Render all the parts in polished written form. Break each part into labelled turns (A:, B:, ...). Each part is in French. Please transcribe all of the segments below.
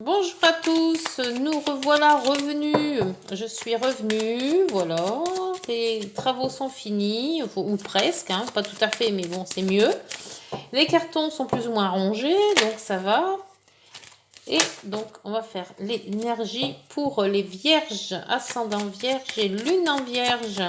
A: Bonjour à tous, nous revoilà revenus. Je suis revenue, voilà. Les travaux sont finis, ou presque, hein, pas tout à fait, mais bon, c'est mieux. Les cartons sont plus ou moins rangés, donc ça va. Et donc, on va faire l'énergie pour les vierges, ascendant vierge et lune en vierge.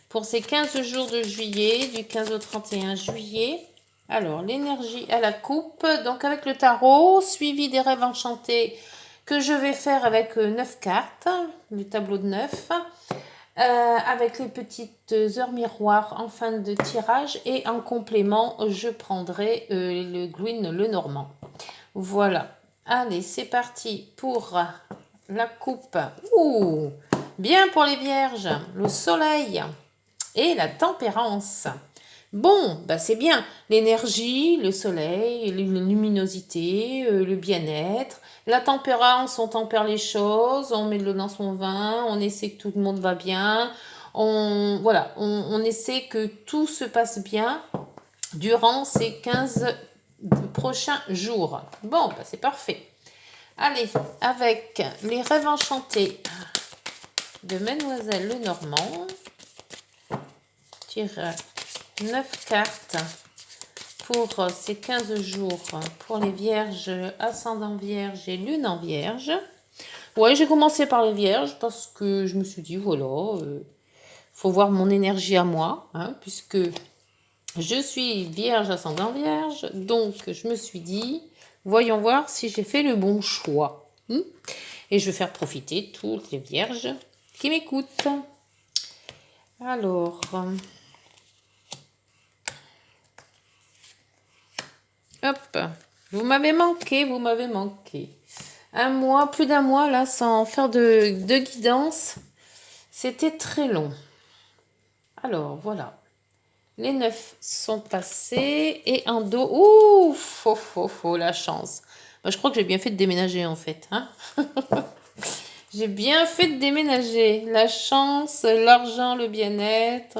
A: Pour ces 15 jours de juillet, du 15 au 31 juillet. Alors, l'énergie à la coupe, donc avec le tarot, suivi des rêves enchantés que je vais faire avec 9 cartes, le tableau de 9, avec les petites heures miroirs en fin de tirage, et en complément, je prendrai le green, le normand. Voilà. Allez, c'est parti pour la coupe. Ouh, bien pour les vierges, le soleil et la tempérance. Bon, bah c'est bien. L'énergie, le soleil, la luminosité, le bien-être. La tempérance, on tempère les choses, on met de l'eau dans son vin, on essaie que tout le monde va bien. On essaie que tout se passe bien durant ces 15 prochains jours. Bon, bah c'est parfait. Allez, avec les rêves enchantés de Mademoiselle Lenormand. Tire 9 cartes pour ces 15 jours pour les vierges, ascendant vierge et lune en vierge. Ouais, j'ai commencé par les vierges parce que je me suis dit, voilà, faut voir mon énergie à moi, hein, puisque je suis vierge, ascendant vierge. Donc, je me suis dit, voyons voir si j'ai fait le bon choix. Et je vais faire profiter toutes les vierges qui m'écoutent. Alors... hop, vous m'avez manqué, vous m'avez manqué. Un mois, plus d'un mois, là, sans faire de guidance. C'était très long. Alors, voilà. Les 9 sont passés. Et en dos, ouf, la chance. Bah, je crois que j'ai bien fait de déménager, en fait. Hein. J'ai bien fait de déménager. La chance, l'argent, le bien-être.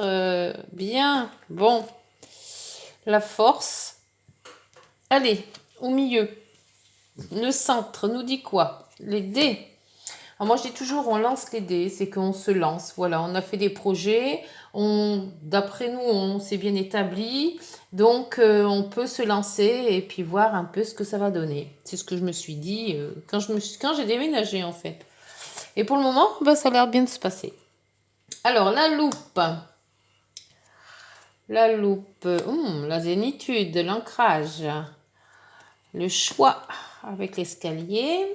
A: Bien. Bon. La force. Allez, au milieu. Le centre nous dit quoi? Les dés. Alors moi, je dis toujours, on lance les dés, c'est qu'on se lance. Voilà, on a fait des projets, d'après nous, on s'est bien établi, donc on peut se lancer et puis voir un peu ce que ça va donner. C'est ce que je me suis dit quand j'ai déménagé en fait. Et pour le moment, bah, ça a l'air bien de se passer. Alors, la loupe. La loupe, la zénitude, l'ancrage, le choix avec l'escalier.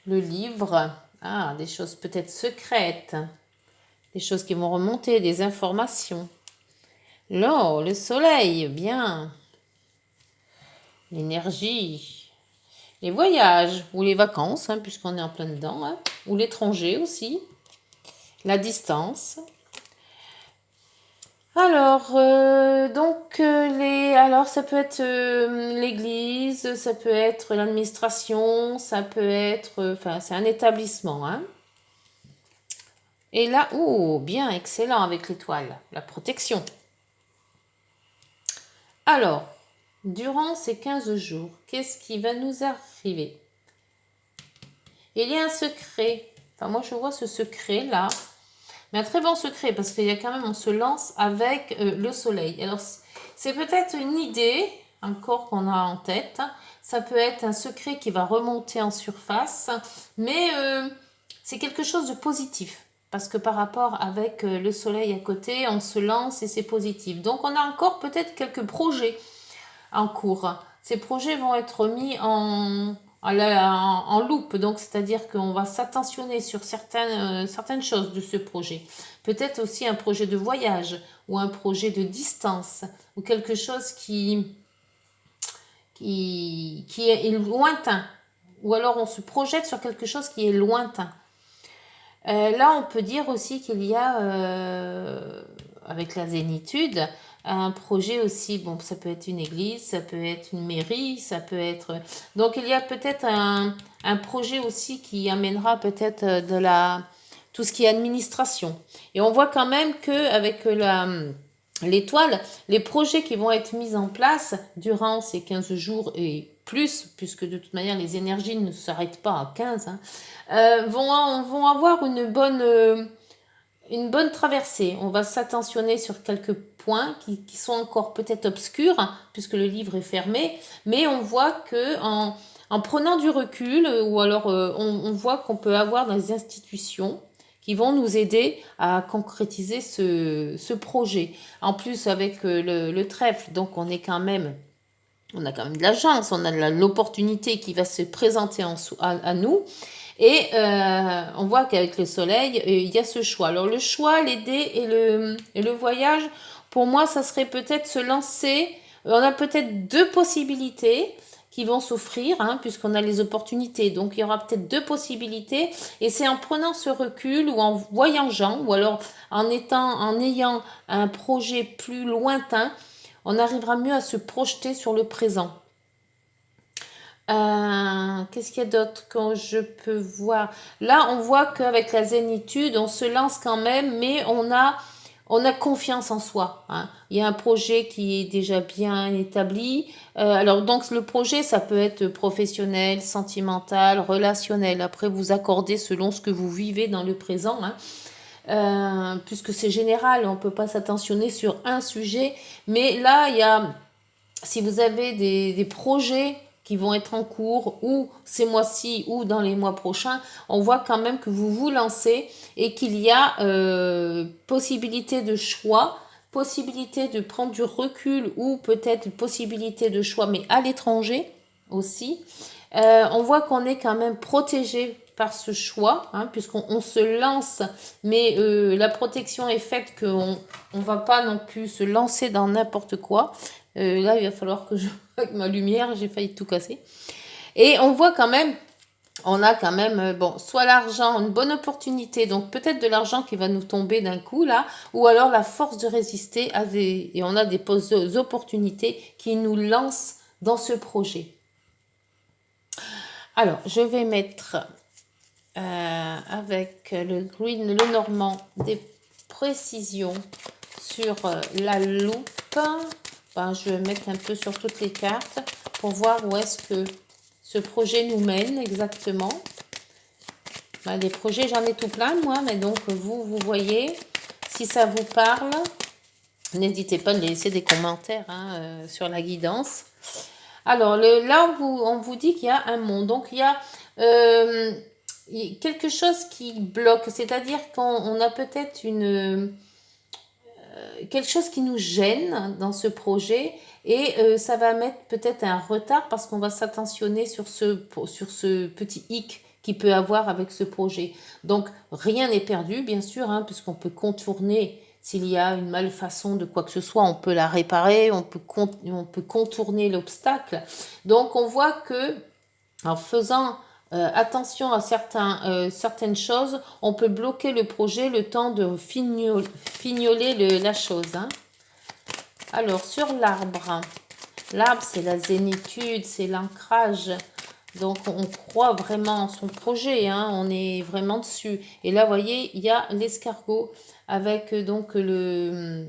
A: Le livre, des choses peut-être secrètes, des choses qui vont remonter, des informations. L'or, le soleil, bien. L'énergie, les voyages ou les vacances, hein, puisqu'on est en plein dedans, hein, ou l'étranger aussi. La distance. Alors, alors ça peut être l'église, ça peut être l'administration, ça peut être, c'est un établissement, hein. Et là, bien, excellent avec l'étoile, la protection. Alors, durant ces 15 jours, qu'est-ce qui va nous arriver? Il y a un secret. Enfin, moi, je vois ce secret-là. Mais un très bon secret, parce qu'il y a quand même, on se lance avec le soleil. Alors, c'est peut-être une idée, encore qu'on a en tête. Ça peut être un secret qui va remonter en surface. Mais c'est quelque chose de positif. Parce que par rapport avec le soleil à côté, on se lance et c'est positif. Donc, on a encore peut-être quelques projets en cours. Ces projets vont être mis en loupe, donc c'est-à-dire qu'on va s'attentionner sur certaines choses de ce projet. Peut-être aussi un projet de voyage ou un projet de distance ou quelque chose qui est lointain. Ou alors on se projette sur quelque chose qui est lointain. Là, on peut dire aussi qu'il y a, avec la zénitude, un projet aussi, bon, ça peut être une église, ça peut être une mairie, ça peut être... Donc, il y a peut-être un projet aussi qui amènera peut-être tout ce qui est administration. Et on voit quand même qu'avec l'étoile, les projets qui vont être mis en place durant ces 15 jours et plus, puisque de toute manière, les énergies ne s'arrêtent pas à 15, hein, vont avoir une bonne traversée. On va s'attentionner sur quelques points qui sont encore peut-être obscurs, hein, puisque le livre est fermé, mais on voit que en prenant du recul, ou alors on voit qu'on peut avoir dans les institutions qui vont nous aider à concrétiser ce projet. En plus, avec le trèfle, donc on a quand même de la chance, on a l'opportunité qui va se présenter à nous. Et on voit qu'avec le soleil, il y a ce choix. Alors le choix, les dés et le voyage, pour moi, ça serait peut-être se lancer. On a peut-être deux possibilités qui vont s'offrir, hein, puisqu'on a les opportunités. Donc, il y aura peut-être deux possibilités. Et c'est en prenant ce recul ou en voyageant, ou alors en ayant un projet plus lointain, on arrivera mieux à se projeter sur le présent. Qu'est-ce qu'il y a d'autre que je peux voir? Là, on voit qu'avec la zénitude, on se lance quand même, mais on a confiance en soi, hein. Il y a un projet qui est déjà bien établi. Alors, donc, le projet, ça peut être professionnel, sentimental, relationnel. Après, vous accordez selon ce que vous vivez dans le présent, hein. Puisque c'est général, on ne peut pas s'attentionner sur un sujet. Mais là, il y a, si vous avez des projets qui vont être en cours ou ces mois-ci ou dans les mois prochains, on voit quand même que vous vous lancez et qu'il y a possibilité de choix, possibilité de prendre du recul ou peut-être possibilité de choix, mais à l'étranger aussi. On voit qu'on est quand même protégé par ce choix, hein, puisqu'on se lance, mais la protection est faite qu'on ne va pas non plus se lancer dans n'importe quoi. Là, il va falloir que avec ma lumière, j'ai failli tout casser. Et on voit quand même, on a quand même, bon, soit l'argent, une bonne opportunité, donc peut-être de l'argent qui va nous tomber d'un coup là, ou alors la force de résister et on a des opportunités qui nous lancent dans ce projet. Alors, je vais mettre avec le green, le normand, des précisions sur la loupe. Ben, je vais mettre un peu sur toutes les cartes pour voir où est-ce que ce projet nous mène exactement. Ben, des projets, j'en ai tout plein moi, mais donc vous voyez, si ça vous parle, n'hésitez pas à laisser des commentaires, hein, sur la guidance. Alors là, on vous dit qu'il y a un monde, donc il y a quelque chose qui bloque, c'est-à-dire qu'on a peut-être quelque chose qui nous gêne dans ce projet et ça va mettre peut-être un retard parce qu'on va s'attentionner sur ce petit hic qu'il peut avoir avec ce projet. Donc rien n'est perdu bien sûr, hein, puisqu'on peut contourner, s'il y a une malfaçon de quoi que ce soit, on peut la réparer, on peut contourner l'obstacle. Donc on voit que en faisant attention à certaines choses, on peut bloquer le projet le temps de fignoler la chose, hein. Alors, sur l'arbre, l'arbre, c'est la zénitude, c'est l'ancrage. Donc, on croit vraiment en son projet, hein, on est vraiment dessus. Et là, vous voyez, il y a l'escargot avec donc le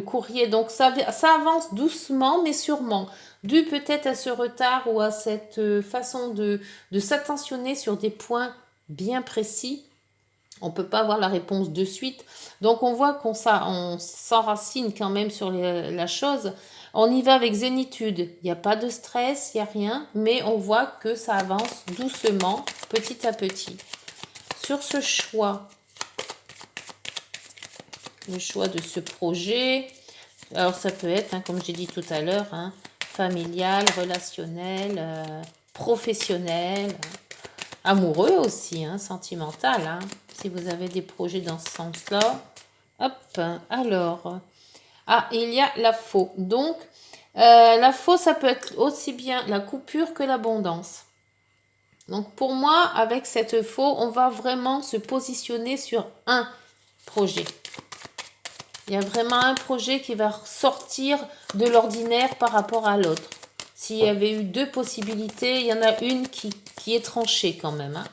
A: courrier. Donc, ça avance doucement, mais sûrement. Dû peut-être à ce retard ou à cette façon de s'attentionner sur des points bien précis, on ne peut pas avoir la réponse de suite. Donc, on voit qu'on s'enracine quand même sur la chose. On y va avec zénitude. Il n'y a pas de stress, il n'y a rien. Mais on voit que ça avance doucement, petit à petit. Sur ce choix, le choix de ce projet, alors ça peut être, hein, comme j'ai dit tout à l'heure, hein, familial, relationnel, professionnel, amoureux aussi, hein, sentimental, hein, si vous avez des projets dans ce sens-là. Hop, alors, il y a la faux. Donc, la faux, ça peut être aussi bien la coupure que l'abondance. Donc, pour moi, avec cette faux, on va vraiment se positionner sur un projet. Il y a vraiment un projet qui va sortir de l'ordinaire par rapport à l'autre. S'il y avait eu deux possibilités, il y en a une qui est tranchée quand même, hein.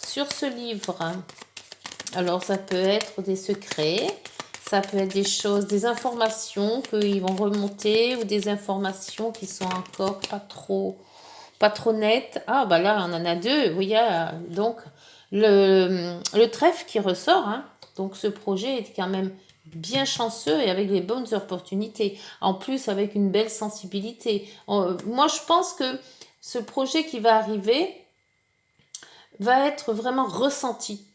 A: Sur ce livre, alors ça peut être des secrets, Ça peut être des choses, des informations qu'ils vont remonter ou des informations qui sont encore pas trop nettes. Ah, bah là, on en a deux. Oui, il y a donc le trèfle qui ressort. Hein. Donc, ce projet est quand même bien chanceux et avec les bonnes opportunités. En plus, avec une belle sensibilité. Moi, je pense que ce projet qui va arriver va être vraiment ressenti.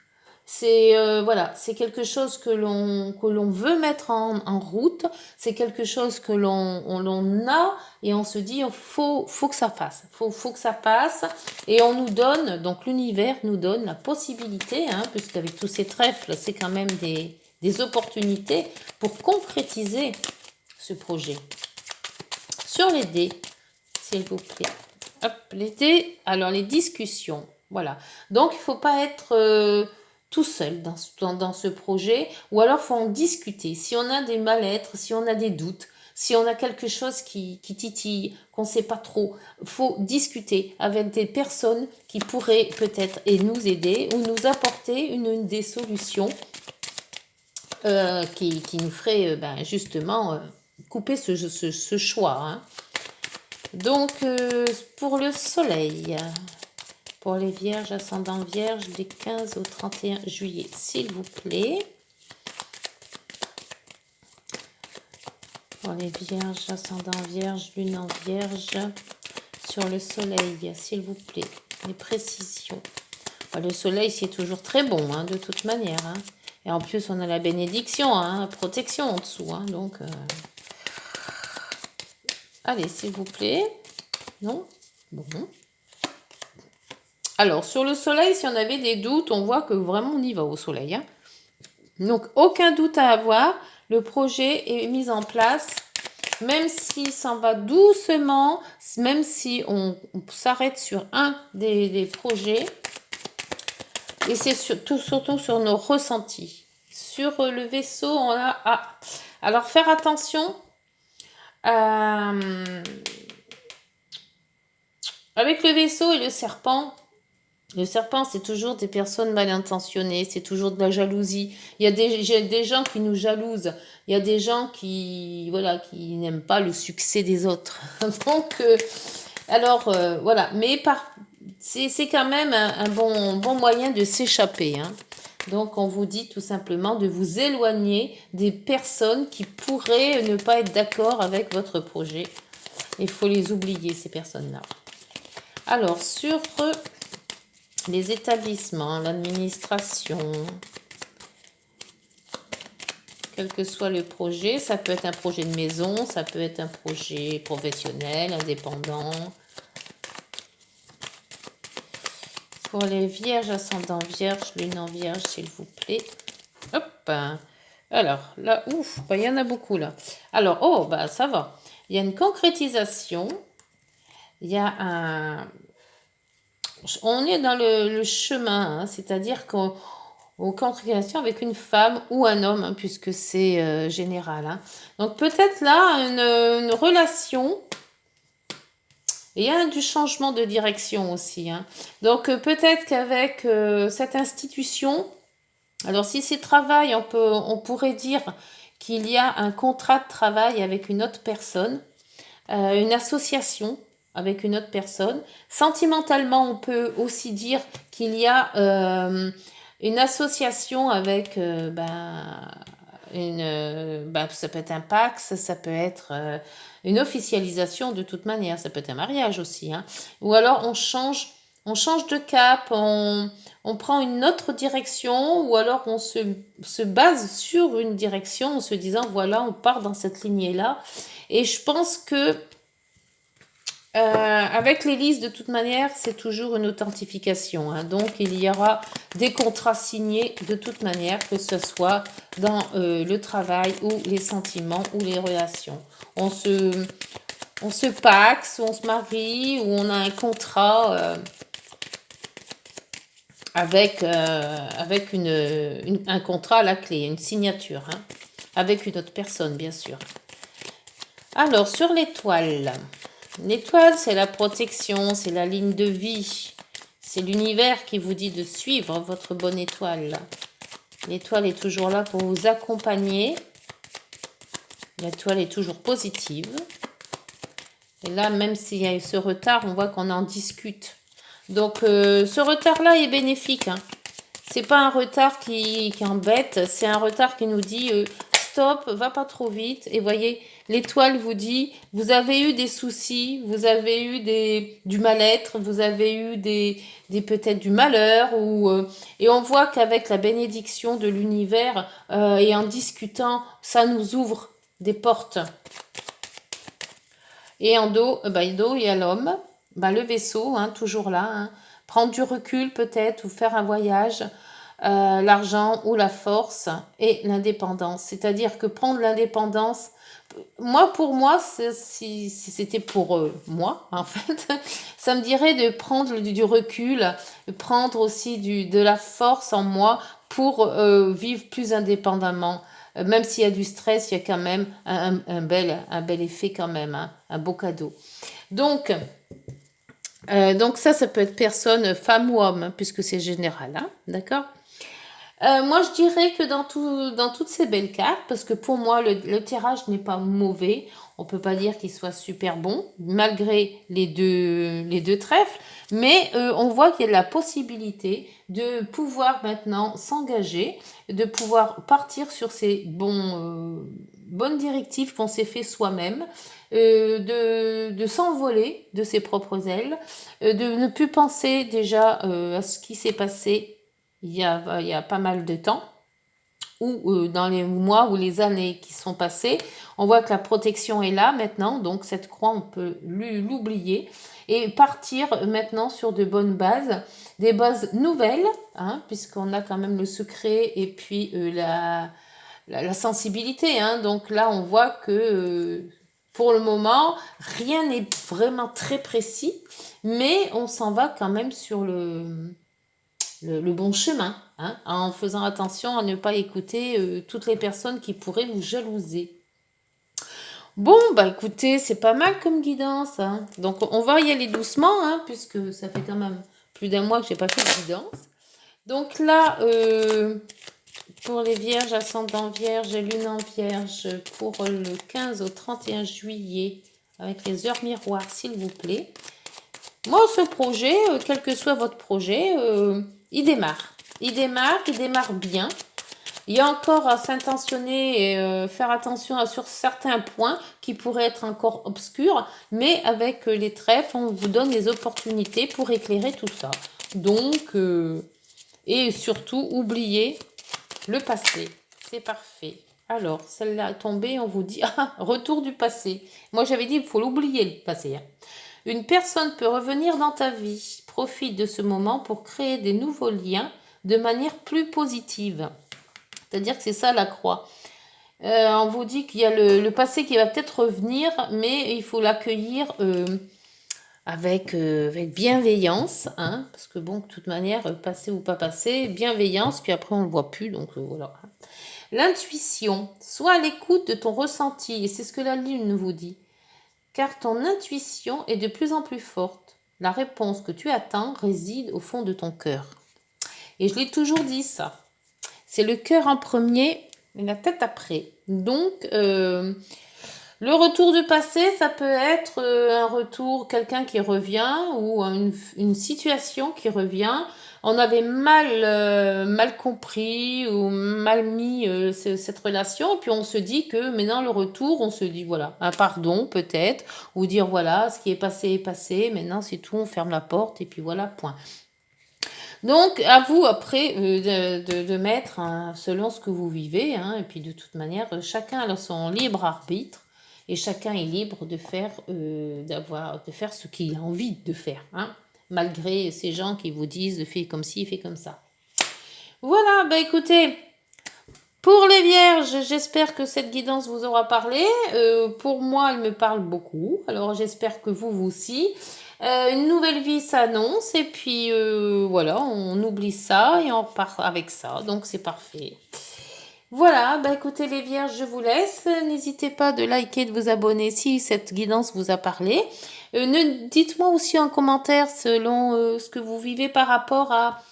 A: C'est voilà, c'est quelque chose que l'on veut mettre en route, c'est quelque chose que l'on a et on se dit faut que ça passe, faut que ça passe et on nous donne donc l'univers nous donne la possibilité, hein, puisqu'avec tous ces trèfles, c'est quand même des opportunités pour concrétiser ce projet. Sur les dés, s'il vous plaît. Hop, les dés. Alors les discussions, voilà. Donc il faut pas être tout seul dans ce projet, ou alors faut en discuter. Si on a des mal-être, si on a des doutes, si on a quelque chose qui titille, qu'on ne sait pas trop, faut discuter avec des personnes qui pourraient peut-être et nous aider ou nous apporter une des solutions qui nous ferait justement couper ce choix. Hein. Donc, pour le soleil, pour les vierges, ascendant vierge, des 15 au 31 juillet, s'il vous plaît. Pour les vierges, ascendant vierge, lune en vierge, sur le soleil, s'il vous plaît, les précisions. Le soleil, c'est toujours très bon, hein, de toute manière. Hein. Et en plus, on a la bénédiction, hein, protection en dessous. Hein, donc, allez, s'il vous plaît. Non? Bon. Alors, sur le soleil, si on avait des doutes, on voit que vraiment on y va au soleil. Hein. Donc, aucun doute à avoir. Le projet est mis en place. Même s'il s'en va doucement, même si on s'arrête sur un des projets. Et c'est surtout sur nos ressentis. Sur le vaisseau, on a... Ah, alors, faire attention. Avec le vaisseau et le serpent, c'est toujours des personnes mal intentionnées, c'est toujours de la jalousie. Il y a des gens qui nous jalousent, il y a des gens qui n'aiment pas le succès des autres. Donc, voilà. Mais c'est quand même un bon moyen de s'échapper. Hein. Donc, on vous dit tout simplement de vous éloigner des personnes qui pourraient ne pas être d'accord avec votre projet. Il faut les oublier, ces personnes-là. Alors, sur les établissements, l'administration, quel que soit le projet, ça peut être un projet de maison, ça peut être un projet professionnel, indépendant. Pour les vierges, ascendant vierge, lune en vierge, s'il vous plaît. Hop. Alors, là, ouf, il y en a beaucoup là. Alors, ça va. Il y a une concrétisation. Il y a un... On est dans le chemin, hein, c'est-à-dire qu'en concrétisation avec une femme ou un homme, hein, puisque c'est général. Hein. Donc peut-être là, une relation, et il y a du changement de direction aussi. Hein. Donc peut-être qu'avec cette institution, alors si c'est travail, on pourrait dire qu'il y a un contrat de travail avec une autre personne, une association avec une autre personne. Sentimentalement, on peut aussi dire qu'il y a une association avec ça peut être un Pax, ça peut être une officialisation de toute manière, ça peut être un mariage aussi. Hein. Ou alors on change de cap, on prend une autre direction, ou alors on se base sur une direction en se disant, voilà, on part dans cette lignée-là. Et je pense que avec les listes, de toute manière, c'est toujours une authentification. Hein. Donc, il y aura des contrats signés de toute manière, que ce soit dans le travail ou les sentiments ou les relations. On se paxe, on se marie, ou on a un contrat avec un contrat à la clé, une signature, hein, avec une autre personne, bien sûr. Alors, sur l'étoile... L'étoile, c'est la protection, c'est la ligne de vie. C'est l'univers qui vous dit de suivre votre bonne étoile. L'étoile est toujours là pour vous accompagner. La toile est toujours positive. Et là, même s'il y a ce retard, on voit qu'on en discute. Donc, ce retard-là est bénéfique. Hein. C'est pas un retard qui embête, c'est un retard qui nous dit stop, va pas trop vite. Et voyez, l'étoile vous dit, vous avez eu des soucis, vous avez eu du mal-être, vous avez eu peut-être du malheur. Et on voit qu'avec la bénédiction de l'univers et en discutant, ça nous ouvre des portes. Et en dos, il y a l'homme, le vaisseau, hein, toujours là. Hein. Prendre du recul peut-être ou faire un voyage. L'argent ou la force et l'indépendance. C'est-à-dire que prendre l'indépendance, pour moi, si c'était pour moi, en fait, ça me dirait de prendre du recul, de prendre aussi de la force en moi pour vivre plus indépendamment. Même s'il y a du stress, il y a quand même un bel effet quand même, hein, un beau cadeau. Donc ça peut être personne, femme ou homme, hein, puisque c'est général, hein, d'accord. Moi, je dirais que dans toutes ces belles cartes, parce que pour moi, le tirage n'est pas mauvais, on peut pas dire qu'il soit super bon, malgré les deux trèfles, mais on voit qu'il y a la possibilité de pouvoir maintenant s'engager, de pouvoir partir sur ces bonnes directives qu'on s'est fait soi-même, de s'envoler de ses propres ailes, de ne plus penser déjà à ce qui s'est passé il y a pas mal de temps, ou dans les mois ou les années qui sont passées, on voit que la protection est là maintenant, donc cette croix, on peut l'oublier et partir maintenant sur de bonnes bases, des bases nouvelles, hein, puisqu'on a quand même le secret et puis la sensibilité. Hein, donc là, on voit que pour le moment, rien n'est vraiment très précis, mais on s'en va quand même sur le bon chemin, hein, en faisant attention à ne pas écouter toutes les personnes qui pourraient vous jalouser. Bon, écoutez, c'est pas mal comme guidance. Hein. Donc, on va y aller doucement, hein, puisque ça fait quand même plus d'un mois que j'ai pas fait de guidance. Donc là, pour les vierges, ascendant vierge et lune en vierge, pour le 15 au 31 juillet, avec les heures miroirs, s'il vous plaît. Moi, ce projet, quel que soit votre projet, il démarre. Il démarre bien. Il y a encore à s'intentionner et faire attention sur certains points qui pourraient être encore obscurs, mais avec les trèfles, on vous donne les opportunités pour éclairer tout ça. Donc, et surtout, oubliez le passé. C'est parfait. Alors, celle-là est tombée, on vous dit, retour du passé. Moi, j'avais dit, il faut l'oublier, le passé. Hein. Une personne peut revenir dans ta vie. Profite de ce moment pour créer des nouveaux liens de manière plus positive. C'est-à-dire que c'est ça la croix. On vous dit qu'il y a le passé qui va peut-être revenir, mais il faut l'accueillir avec bienveillance. Hein, parce que bon, de toute manière, passé ou pas passé, bienveillance, puis après on ne le voit plus. Donc voilà. L'intuition. Sois à l'écoute de ton ressenti. Et c'est ce que la lune vous dit. Car ton intuition est de plus en plus forte. La réponse que tu attends réside au fond de ton cœur. Et je l'ai toujours dit ça. C'est le cœur en premier et la tête après. Donc, le retour du passé, ça peut être un retour, quelqu'un qui revient ou une situation qui revient. On avait mal compris ou mal mis cette relation. Et puis on se dit que maintenant le retour, on se dit voilà, un pardon peut-être. Ou dire voilà, ce qui est passé. Maintenant c'est tout, on ferme la porte et puis voilà, point. Donc, à vous après de mettre hein, selon ce que vous vivez. Hein, et puis de toute manière, chacun a son libre arbitre. Et chacun est libre de faire, ce qu'il a envie de faire. Hein, malgré ces gens qui vous disent fais comme ci, fais comme ça. Voilà, écoutez, pour les vierges, j'espère que cette guidance vous aura parlé. Pour moi, elle me parle beaucoup. Alors, j'espère que vous aussi. Une nouvelle vie s'annonce et puis voilà, on oublie ça et on repart avec ça. Donc, c'est parfait. Voilà, écoutez les vierges, je vous laisse. N'hésitez pas de liker, de vous abonner si cette guidance vous a parlé. Dites-moi aussi en commentaire selon ce que vous vivez par rapport à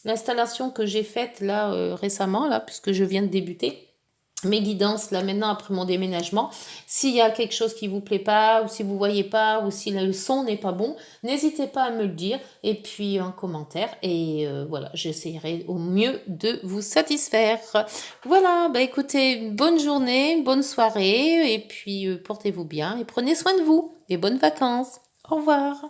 A: l'installation que j'ai faite là récemment, là, puisque je viens de débuter. mes guidances là maintenant après mon déménagement. S'il y a quelque chose qui vous plaît pas, ou si vous voyez pas, ou si le son n'est pas bon, n'hésitez pas à me le dire et puis en commentaire. Et voilà, j'essaierai au mieux de vous satisfaire. Voilà, bah écoutez, bonne journée, bonne soirée, et puis portez-vous bien et prenez soin de vous. Et bonnes vacances. Au revoir.